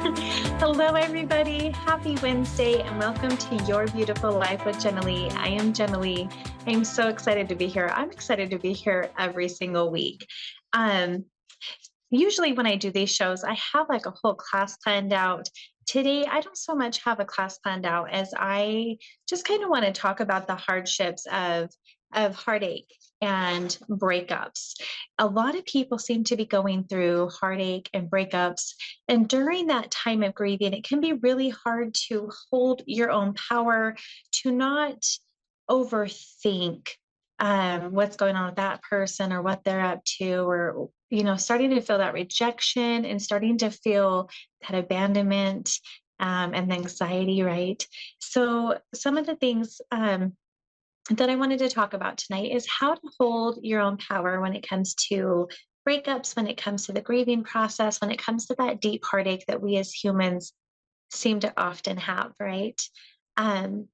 Hello, everybody. Happy Wednesday, and welcome to Your Beautiful Life with Jenali. I am Jenali. I'm so excited to be here. I'm excited to be here every single week. Um, Usually, when I do these shows, I have like a whole class planned out. Today, I don't so much have a class planned out as I just kind of want to talk about the hardships of heartache and breakups. A lot of people seem to be going through heartache and breakups. And during that time of grieving, it can be really hard to hold your own power, to not overthink what's going on with that person or what they're up to, or starting to feel that rejection and starting to feel that abandonment and the anxiety, right? So some of the things that I wanted to talk about tonight is how to hold your own power when it comes to breakups, when it comes to the grieving process, when it comes to that deep heartache that we as humans seem to often have, right? Um,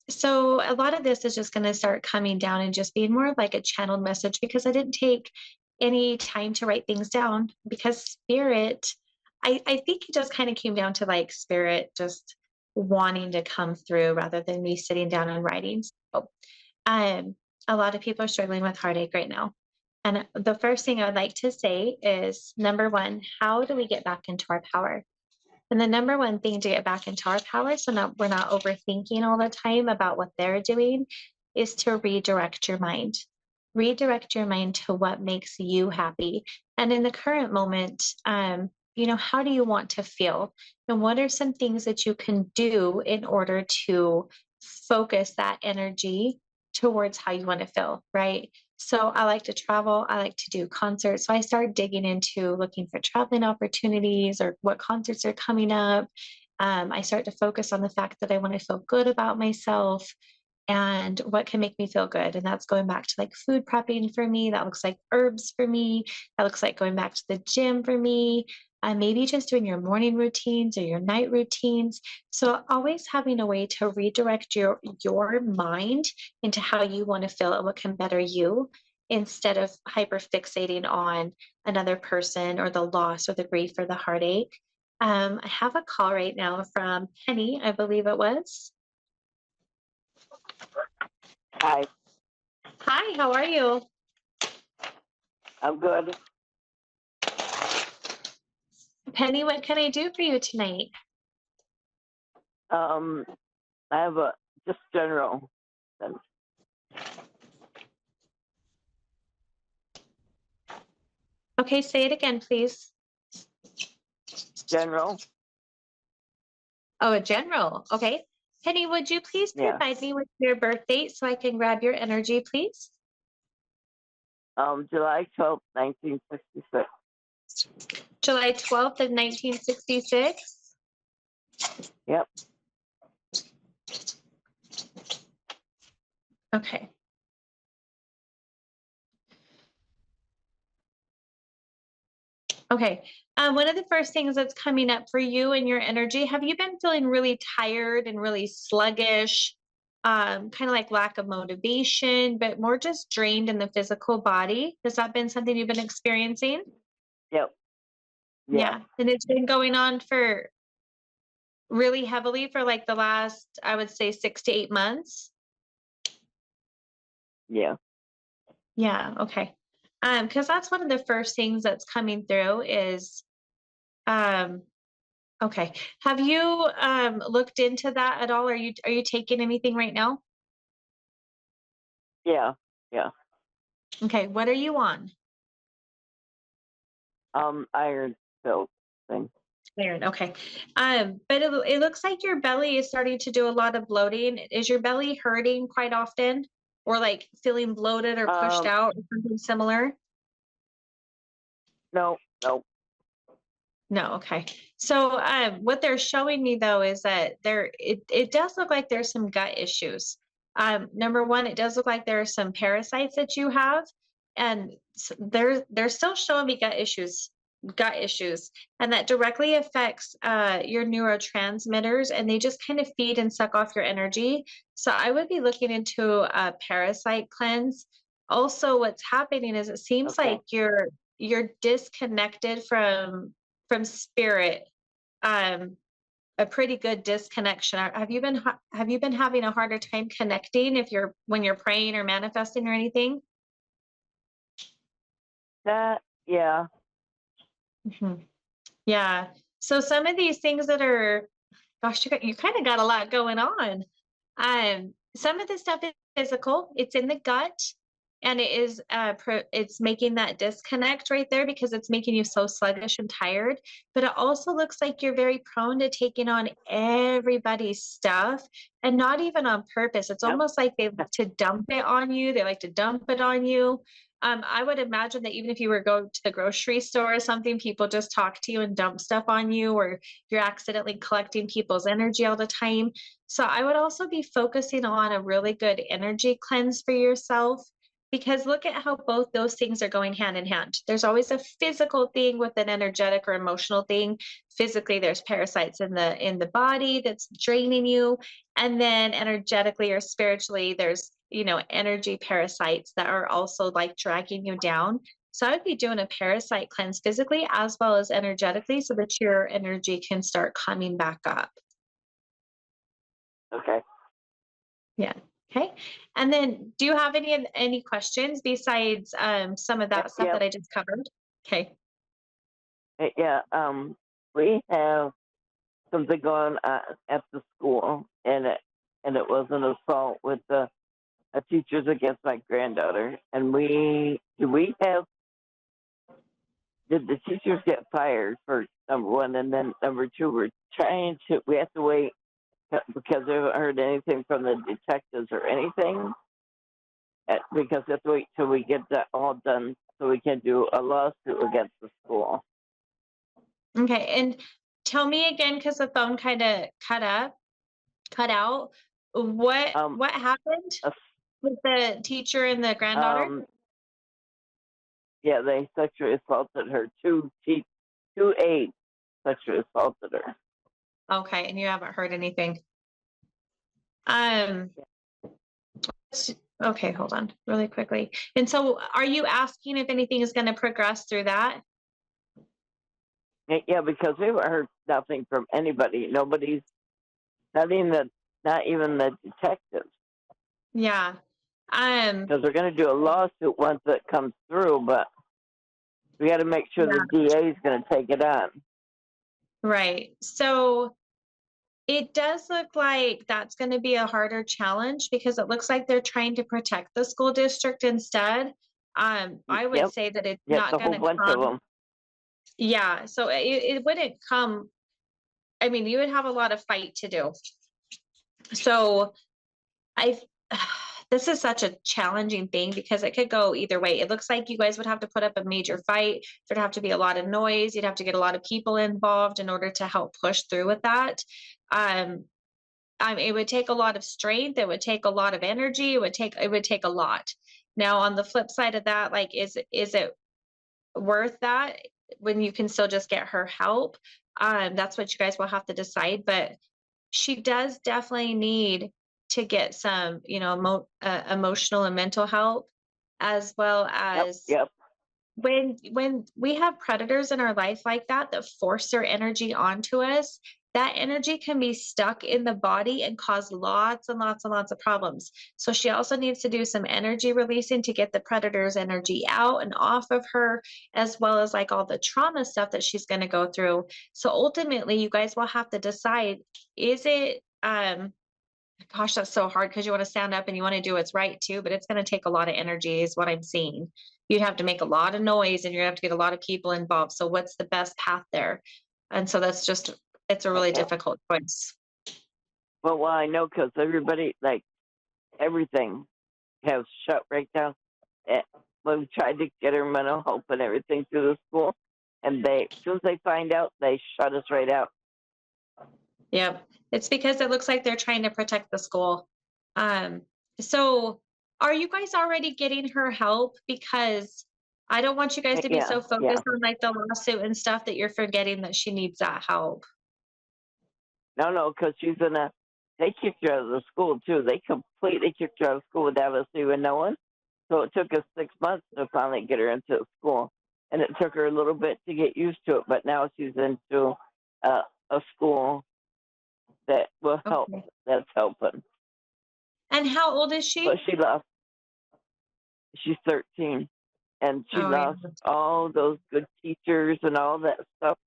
so a lot of this is just going to start coming down and just being more of like a channeled message because I didn't take any time to write things down because spirit, I think it just kind of came down to like spirit just wanting to come through rather than me sitting down and writing. So um, a lot of people are struggling with heartache right now. And the first thing I would like to say is number one, how do we get back into our power? And the number one thing to get back into our power, so we're not overthinking all the time about what they're doing, is to redirect your mind. Redirect your mind to what makes you happy. And in the current moment, how do you want to feel? And what are some things that you can do in order to focus that energy towards how you want to feel, right? So I like to travel. I like to do concerts. So I started digging into looking for traveling opportunities or what concerts are coming up. I start to focus on the fact that I want to feel good about myself and what can make me feel good. And that's going back to like food prepping for me. That looks like herbs for me. That looks like going back to the gym for me. Maybe just doing your morning routines or your night routines. So always having a way to redirect your mind into how you want to feel and what can better you instead of hyper fixating on another person or the loss or the grief or the heartache. I have a call right now from Penny, I believe it was. Hi, Hi, how are you? I'm good. Penny, what can I do for you tonight? Um, I have a just general, Okay, say it again, please. general. Oh, a general. Okay. Penny, would you please Yeah. provide me with your birth date so I can grab your energy, please? July 12th, 1966. July 12th of 1966. Yep. Okay. Okay. One of the first things that's coming up for you and your energy, have you been feeling really tired and really sluggish? Kind of like lack of motivation, but more just drained in the physical body. Has that been something you've been experiencing? Yep. Yeah. Yeah. And it's been going on for really heavily for like the last, I would say 6 to 8 months. Yeah. Yeah. Okay. Because that's one of the first things that's coming through is, um, okay. Have you looked into that at all? Are you taking anything right now? Yeah. Yeah. Okay. What are you on? Iron filled thing. Iron. Okay. But it looks like your belly is starting to do a lot of bloating. Is your belly hurting quite often, or like feeling bloated or pushed Um, out or something similar? no, no. No, okay. So what they're showing me though is that it does look like there's some gut issues. Number one, it does look like there are some parasites that you have, and they're still showing me gut issues, and that directly affects your neurotransmitters, and they just kind of feed and suck off your energy. So I would be looking into a parasite cleanse. Also, what's happening is it seems Okay. like you're disconnected from spirit um, a pretty good disconnection. Have you been having a harder time connecting if you're when you're praying or manifesting or anything? That, yeah. Mhm. Yeah. So some of these things that are, gosh, you kind of got a lot going on. Some of this stuff is physical. It's in the gut, and it's making that disconnect right there because it's making you so sluggish and tired. But it also looks like you're very prone to taking on everybody's stuff, and not even on purpose. It's Yep. almost like they like to dump it on you. They like to dump it on you. I would imagine that even if you were going to the grocery store or something, people just talk to you and dump stuff on you, or you're accidentally collecting people's energy all the time. So I would also be focusing on a really good energy cleanse for yourself, because look at how both those things are going hand in hand. There's always a physical thing with an energetic or emotional thing. Physically, there's parasites in the body that's draining you, and then energetically or spiritually, there's energy parasites that are also like dragging you down. So I would be doing a parasite cleanse physically as well as energetically so that your energy can start coming back up. Okay. Yeah. Okay. And then do you have any questions besides some of that stuff Yep. that I just covered? Okay. Yeah. We have something going on at the school, and it was an assault with the teachers against my granddaughter. And we have did the teachers get fired for number one, and then number two, we have to wait because we haven't heard anything from the detectives or anything. Because we have to wait till we get that all done so we can do a lawsuit against the school. Okay. And tell me again, because the phone kind of cut out. What happened Uh, with the teacher and the granddaughter? um, yeah, they sexually assaulted her. Two aides sexually assaulted her. Okay, and you haven't heard anything. Um, okay, hold on really quickly. And so are you asking if anything is going to progress through that? Yeah, because we haven't heard nothing from anybody. Nobody's not even the detectives. Yeah. Um, Because we're going to do a lawsuit once it comes through, but we got to make sure the yeah, DA is going to take it on. right. So it does look like that's going to be a harder challenge because it looks like they're trying to protect the school district instead. I would Yep, say that it's yep, not a going whole to bunch of come. them. Yeah, so it wouldn't come. I mean, you would have a lot of fight to do. So I this is such a challenging thing because it could go either way. It looks like you guys would have to put up a major fight. There'd have to be a lot of noise. You'd have to get a lot of people involved in order to help push through with that. Um, it would take a lot of strength. It would take a lot of energy. It would take a lot. Now, on the flip side of that, like, is it worth that when you can still just get her help? That's what you guys will have to decide. But she does definitely need to get some, emotional and mental help, as well Yep, as yep, when we have predators in our life like that force their energy onto us, that energy can be stuck in the body and cause lots and lots and lots of problems. So she also needs to do some energy releasing to get the predator's energy out and off of her, as well as like all the trauma stuff that she's going to go through. So ultimately, you guys will have to decide, is it gosh, that's so hard because you want to stand up and you want to do what's right too, but it's going to take a lot of energy, is what I'm seeing. You'd have to make a lot of noise and you're going to have to get a lot of people involved. So, what's the best path there? And so, it's a really yep. difficult choice. Well, I know because everybody, like, everything has shut right down. Eh, We tried to get her mental health and everything through the school, and as soon as they find out, they shut us right out. Yep. It's because it looks like they're trying to protect the school. Um, so, are you guys already getting her help? Because I don't want you guys to be Yeah, so yeah. focused on like the lawsuit and stuff that you're forgetting that she needs that help. No, because they kicked her out of the school too. They completely kicked her out of school without us even knowing. So it took us 6 months to finally get her into school, and it took her a little bit to get used to it. But now she's into a school that will help. Okay. That's helping. And how old is But she? she lost. She's 13, and she Oh, yeah. lost all those good teachers and all that stuff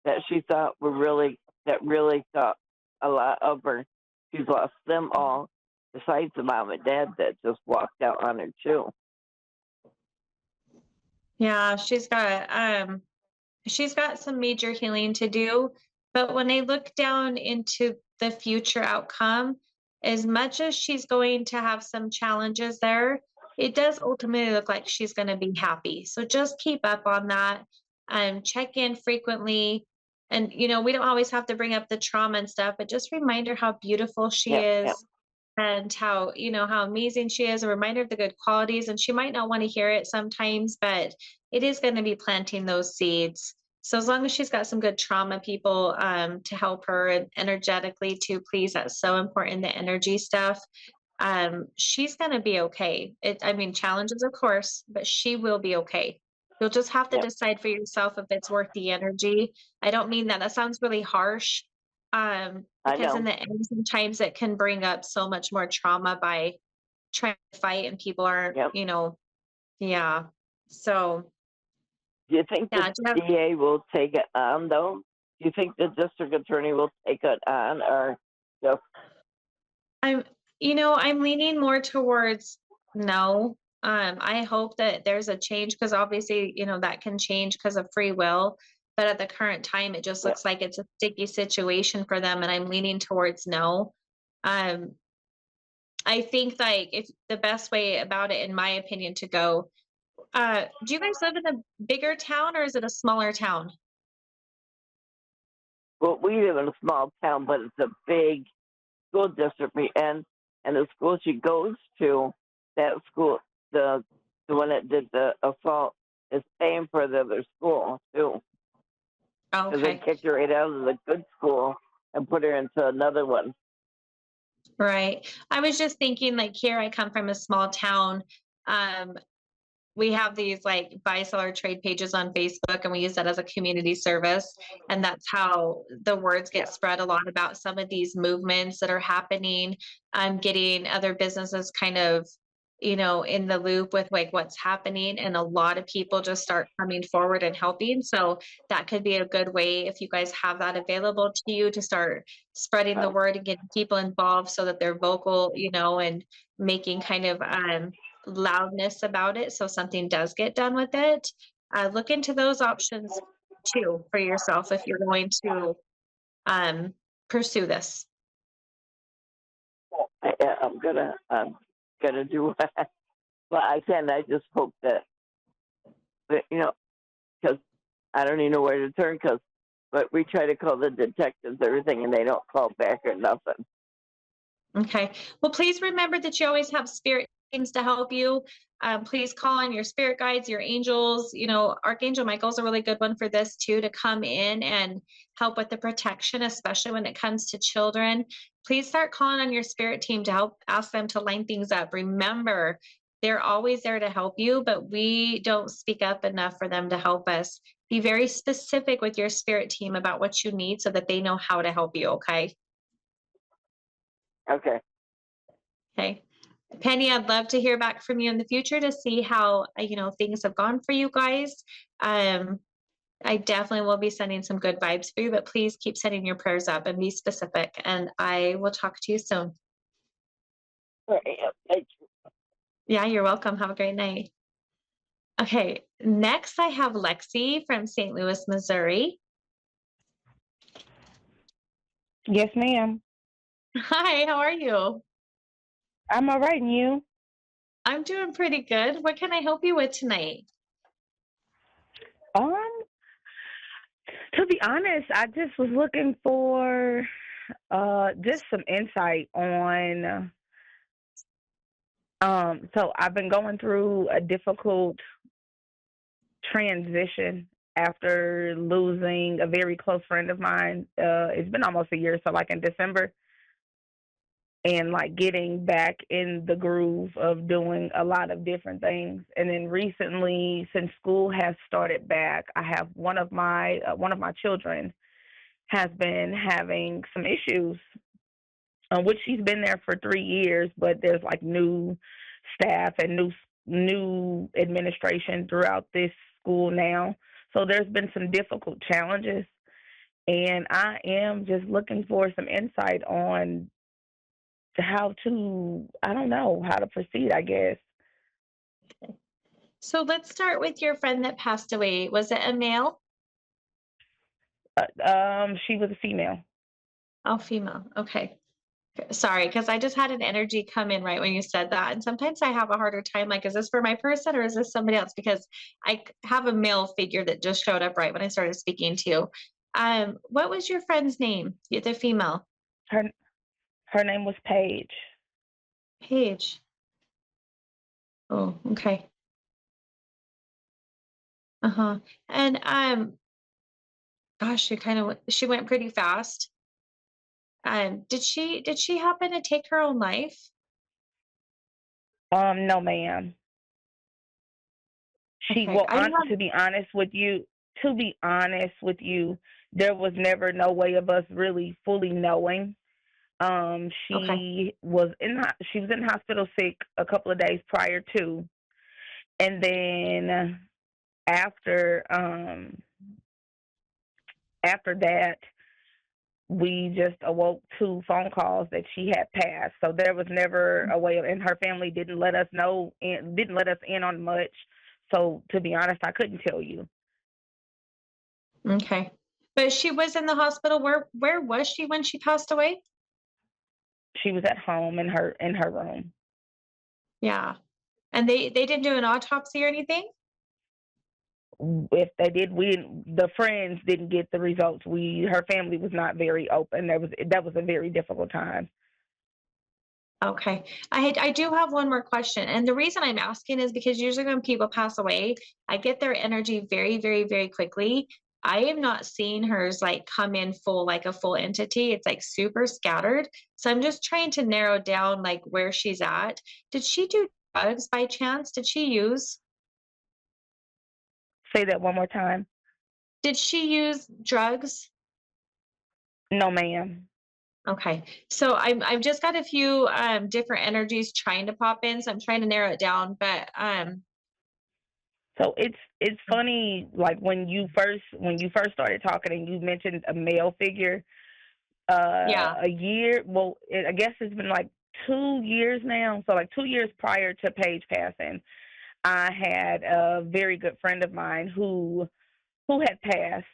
that she thought were really that really thought a lot of her. She's lost them all, besides the mom and dad that just walked out on her too. Yeah, she's got some major healing to do, but when I look down into the future outcome, as much as she's going to have some challenges there, it does ultimately look like she's going to be happy. So just keep up on that. Check in frequently. And, we don't always have to bring up the trauma and stuff, but just remind her how beautiful she Yep, yep, is and how amazing she is, a reminder of the good qualities. And she might not want to hear it sometimes, but it is going to be planting those seeds. So as long as she's got some good trauma people to help her and energetically too, please, that's so important, the energy stuff. She's going to be okay. I mean, challenges, of course, but she will be okay. You'll just have to yep. decide for yourself if it's worth the energy. I don't mean that. That sounds really harsh. I Because in know. the end, sometimes it can bring up so much more trauma by trying to fight and people aren't, Yep. yeah. So Do you think yeah, the DA will take it on though? Do you think the district attorney will take it on, or just I'm, I'm leaning more towards no. I hope that there's a change because obviously, that can change because of free will. But at the current time, it just yeah? looks like it's a sticky situation for them, and I'm leaning towards no. Um, I think like if the best way about it, in my opinion, to go. Do you guys live in a bigger town or is it a smaller town? Well, we live in a small town, but it's a big school district, and the school she goes to, that school, the one that did the assault, is paying for the other school too, because they Okay, kicked her right out of the good school and put her into another one. right. I was just thinking like here I come from a small town. Um, we have these like buy seller trade pages on Facebook and we use that as a community service. And that's how the words Yeah, get spread a lot about some of these movements that are happening. Getting other businesses kind of, in the loop with like what's happening. And a lot of people just start coming forward and helping. So that could be a good way if you guys have that available to you to start spreading the uh, word and getting people involved so that they're vocal, and making kind of loudness about it so something does get done with it. Look into those options too for yourself if you're going to um, pursue this. I'm gonna do what I can. I just hope that, because I don't even know where to turn. But we try to call the detectives, everything, and they don't call back or nothing. Okay. Well, please remember that you always have spirit teams to help you. Please call on your spirit guides, your angels. Archangel Michael's a really good one for this too, to come in and help with the protection, especially when it comes to children. Please start calling on your spirit team to help ask them to line things up. Remember, they're always there to help you, but we don't speak up enough for them to help us. Be very specific with your spirit team about what you need so that they know how to help you. Okay. Okay. Okay. Penny, I'd love to hear back from you in the future to see how, things have gone for you guys. Um, I definitely will be sending some good vibes for you, but please keep sending your prayers up and be specific. And I will talk to you soon. All right, yeah, thank you. Yeah, you're welcome. Have a great night. Okay. Next, I have Lexi from St. Louis, Missouri. Yes, ma'am. Hi, how are you? I'm all right, and you? I'm doing pretty good. What can I help you with tonight? Um, to be honest, I just was looking for just some insight on so I've been going through a difficult transition after losing a very close friend of mine. It's been almost a year, so like in December, and like getting back in the groove of doing a lot of different things. And then recently, since school has started back, I have one of my children has been having some issues, which she's been there for 3 years, but there's like new staff and new administration throughout this school now. So there's been some difficult challenges, and I am just looking for some insight on how to, I don't know, how to proceed, I guess. So let's start with your friend that passed away. Was it a male? She was a female. Oh, female. Okay. Sorry, because I just had an energy come in right when you said that. And sometimes I have a harder time, like, is this for my person or is this somebody else? Because have a male figure that just showed up right when I started speaking to you. What was your friend's name? The female. Her her name was Paige. Paige. Oh, okay. Uh-huh. And gosh, she went pretty fast. Did she happen to take her own life? No, ma'am. She Okay. well, I do to be honest with you, there was never no way of us really fully knowing. okay. She was in hospital sick a couple of days prior to, and then after after that, we just awoke to phone calls that she had passed. So there was never a way, and her family didn't let us know, and didn't let us in on much. So to be honest, I couldn't tell you. Okay. But she was in the hospital. Where was she when she passed away? She was at home in her room. Yeah. And they didn't do an autopsy or anything? If they did, the friends didn't get the results. Her family was not very open. That was a very difficult time. Okay. I do have one more question. And the reason I'm asking is because usually when people pass away, I get their energy very, very, very quickly. I am not seeing hers like come in full, like a full entity. It's like super scattered. So I'm just trying to narrow down like where she's at. Did she do drugs by chance? Did she use? Say that one more time. Did she use drugs? No, ma'am. Okay. So I've just got a few different energies trying to pop in, so I'm trying to narrow it down. But So it's funny, like when you first started talking and you mentioned a male figure. yeah. A year. Well, I guess it's been like 2 years now. So like 2 years prior to Paige passing, I had a very good friend of mine who had passed.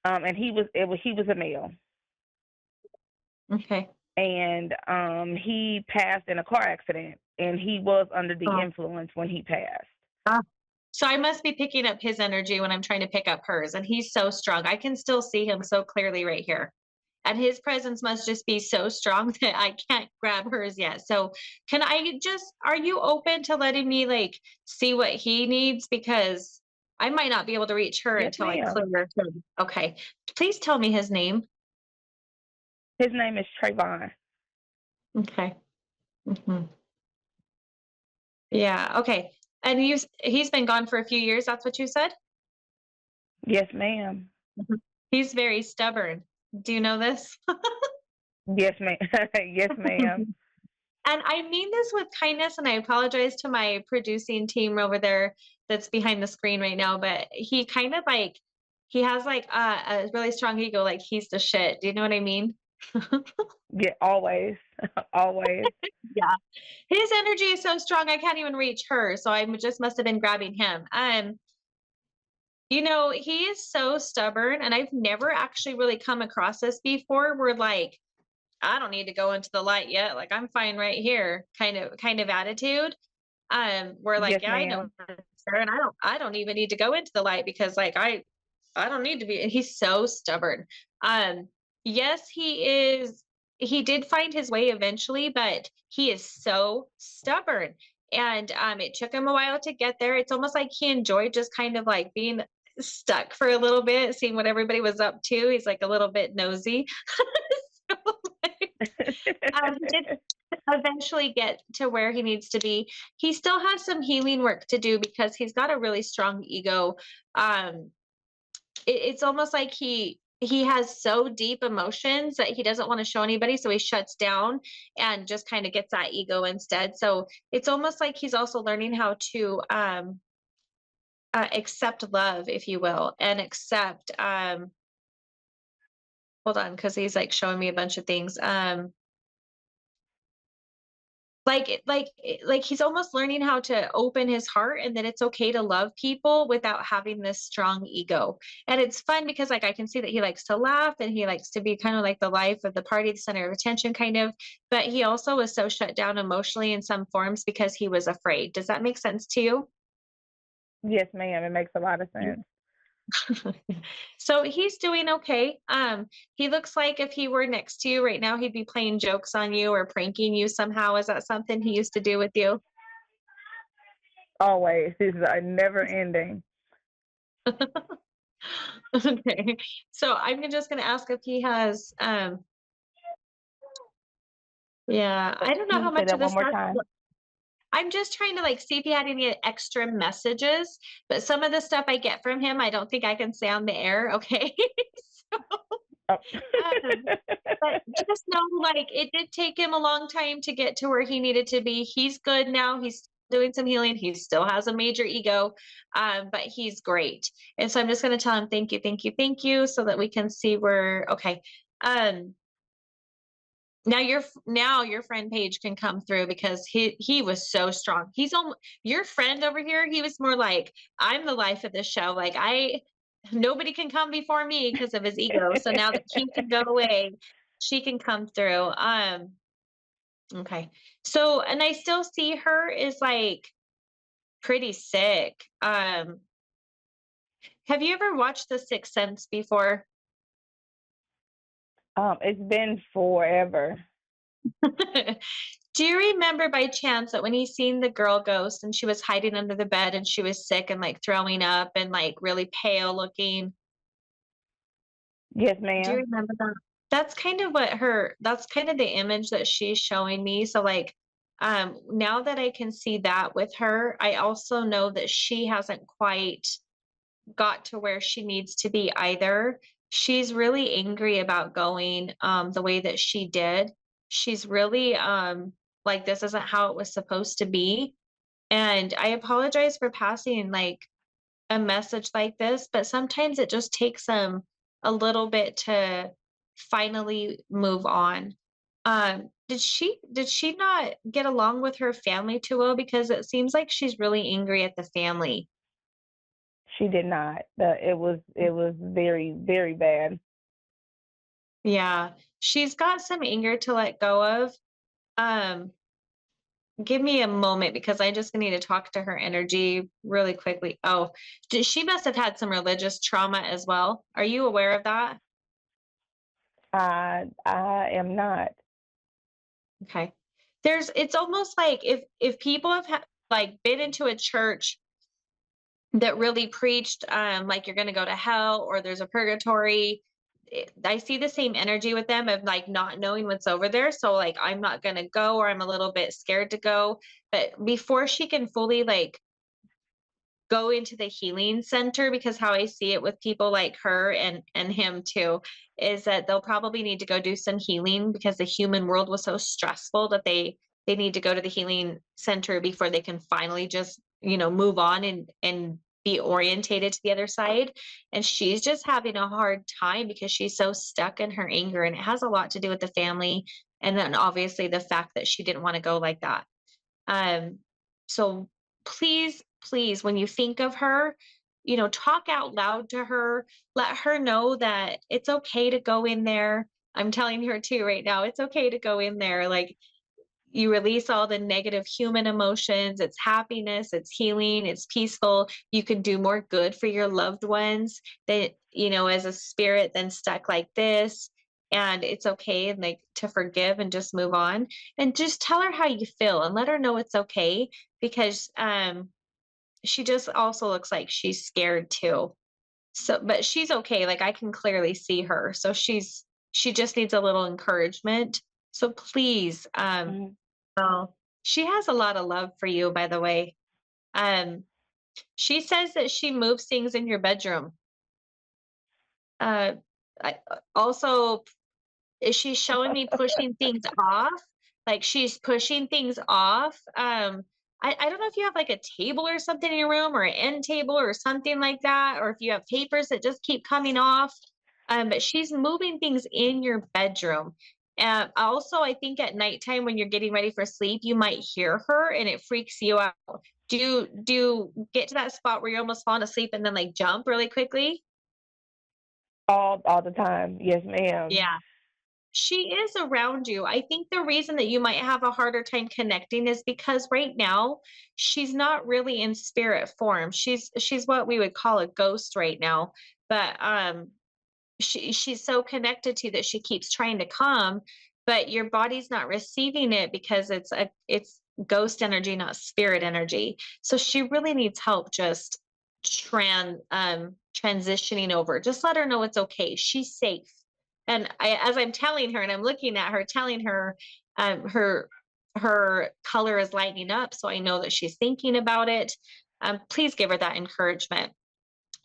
And he was a male, Okay. and he passed in a car accident, and he was under the Oh. influence when he passed. Ah. So I must be picking up his energy when I'm trying to pick up hers, and he's so strong. I can still see him so clearly right here. And his presence must just be so strong that I can't grab hers yet. So are you open to letting me like see what he needs? Because I might not be able to reach her Yes, until I ma'am. clear him. Okay. Please tell me his name. His name is Trayvon. Okay. Mhm. Yeah. Okay. And he's been gone for a few years. That's what you said? Yes, ma'am. Mhm. He's very stubborn. Do you know this? Yes, ma'am. Yes, ma'am. And I mean this with kindness, and I apologize to my producing team over there that's behind the screen right now, but he kind of like he has like a really strong ego, like he's the shit. Do you know what I mean? Yeah, always, always. Yeah. His energy is so strong I can't even reach her. So I just must have been grabbing him. He is so stubborn, and I've never actually really come across this before where like I don't need to go into the light yet. Like I'm fine right here, kind of attitude. We're like, Yes, yeah, I know, ma'am. sir, and I don't even need to go into the light because like I don't need to be. And he's so stubborn. Um, yes, he did find his way eventually, but he is so stubborn. And it took him a while to get there. It's almost like he enjoyed just kind of like being stuck for a little bit, seeing what everybody was up to. He's like a little bit nosy. So, like, he did eventually get to where he needs to be. He still has some healing work to do because he's got a really strong ego. It's almost like he has so deep emotions that he doesn't want to show anybody, so he shuts down and just kind of gets that ego instead. So it's almost like he's also learning how to accept love, if you will, and accept hold on, because he's like showing me a bunch of things. Like he's almost learning how to open his heart and that it's okay to love people without having this strong ego. And it's fun because like I can see that he likes to laugh and he likes to be kind of like the life of the party, the center of attention kind of, but he also was so shut down emotionally in some forms because he was afraid. Does that make sense to you? Yes, ma'am. It makes a lot of sense. So he's doing okay. He looks like if he were next to you right now, he'd be playing jokes on you or pranking you somehow. Is that something he used to do with you? Always. It's a never ending. Okay. So I'm just gonna ask if he has yeah, I don't know Can how you say much that of one this more has time? I'm just trying to like see if he had any extra messages, but some of the stuff I get from him, I don't think I can say on the air, okay? So Oh. um but just know, like, it did take him a long time to get to where he needed to be. He's good now. He's doing some healing. He still has a major ego, but he's great. And so I'm just going to tell him, thank you, thank you, thank you, so that we can see where, okay. Um, now your friend Paige can come through because he was so strong. He's on your friend over here. He was more like, I'm the life of this show. Like nobody can come before me because of his ego. So now that he can go away, she can come through. Okay. So, and I still see her is like pretty sick. Have you ever watched The Sixth Sense before? It's been forever. Do you remember by chance that when he seen the girl ghost and she was hiding under the bed and she was sick and like throwing up and like really pale looking? Yes, Do you ma'am. remember that? That's kind of the image that she's showing me. So like now that I can see that with her, I also know that she hasn't quite got to where she needs to be either. She's really angry about going the way that she did. She's really like this isn't how it was supposed to be. And I apologize for passing like a message like this, but sometimes it just takes them a little bit to finally move on. Did she not get along with her family too well? Because it seems like she's really angry at the family. She did not. It was very, very bad. Yeah, she's got some anger to let go of. Um, give me a moment because I just need to talk to her energy really quickly. Oh, she must have had some religious trauma as well. Are you aware of that? I am not. Okay. It's almost like if people have like been into a church that really preached like you're going to go to hell or there's a purgatory. I see the same energy with them of like not knowing what's over there, so like I'm not going to go or I'm a little bit scared to go, but before she can fully like go into the healing center, because how I see it with people like her and him too is that they'll probably need to go do some healing because the human world was so stressful that they need to go to the healing center before they can finally just move on and be orientated to the other side. And she's just having a hard time because she's so stuck in her anger, and it has a lot to do with the family, and then obviously the fact that she didn't want to go like that. So please, please, when you think of her, talk out loud to her. Let her know that it's okay to go in there. I'm telling her too right now, it's okay to go in there. Like you release all the negative human emotions. It's happiness, it's healing, it's peaceful. You can do more good for your loved ones that, as a spirit than stuck like this. And it's okay and like to forgive and just move on. And just tell her how you feel and let her know it's okay because she just also looks like she's scared too. So but she's okay. Like I can clearly see her. So she just needs a little encouragement. So please, Mhm. well, she has a lot of love for you, by the way. Um, she says that she moves things in your bedroom. Uh, Also, is she showing me pushing things off? Like she's pushing things off. I don't know if you have like a table or something in your room or an end table or something like that, or if you have papers that just keep coming off. But she's moving things in your bedroom. Also, I think at nighttime when you're getting ready for sleep, you might hear her and it freaks you out. Do you get to that spot where you're almost falling asleep and then like jump really quickly? All the time. Yes, ma'am. Yeah. She is around you. I think the reason that you might have a harder time connecting is because right now she's not really in spirit form. She's what we would call a ghost right now. But she's so connected to you that she keeps trying to come, but your body's not receiving it because it's ghost energy, not spirit energy. So she really needs help just transitioning over. Just let her know it's okay. She's safe. And as I'm telling her and I'm looking at her, telling her her color is lighting up, so I know that she's thinking about it. Please give her that encouragement.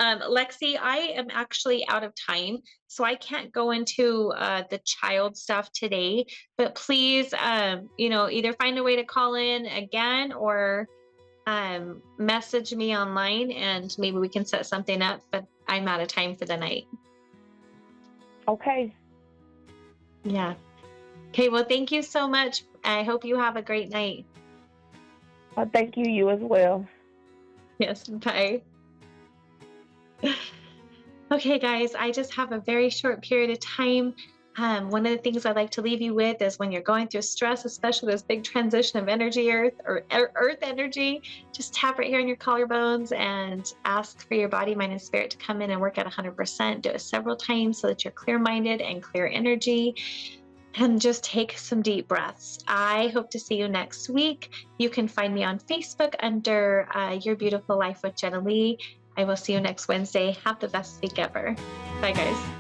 Lexi, I am actually out of time, so I can't go into the child stuff today. But please, either find a way to call in again or message me online, and maybe we can set something up. But I'm out of time for the night. Okay. Yeah. Okay. Well, thank you so much. I hope you have a great night. Thank you. You as well. Yes. Bye. Okay, guys, I just have a very short period of time. One of the things I like to leave you with is when you're going through stress, especially this big transition of energy, earth energy, just tap right here on your collarbones and ask for your body, mind, and spirit to come in and work at 100%. Do it several times so that you're clear-minded and clear energy. And just take some deep breaths. I hope to see you next week. You can find me on Facebook under Your Beautiful Life with Jenali. I will see you next Wednesday. Have the best week ever. Bye, guys.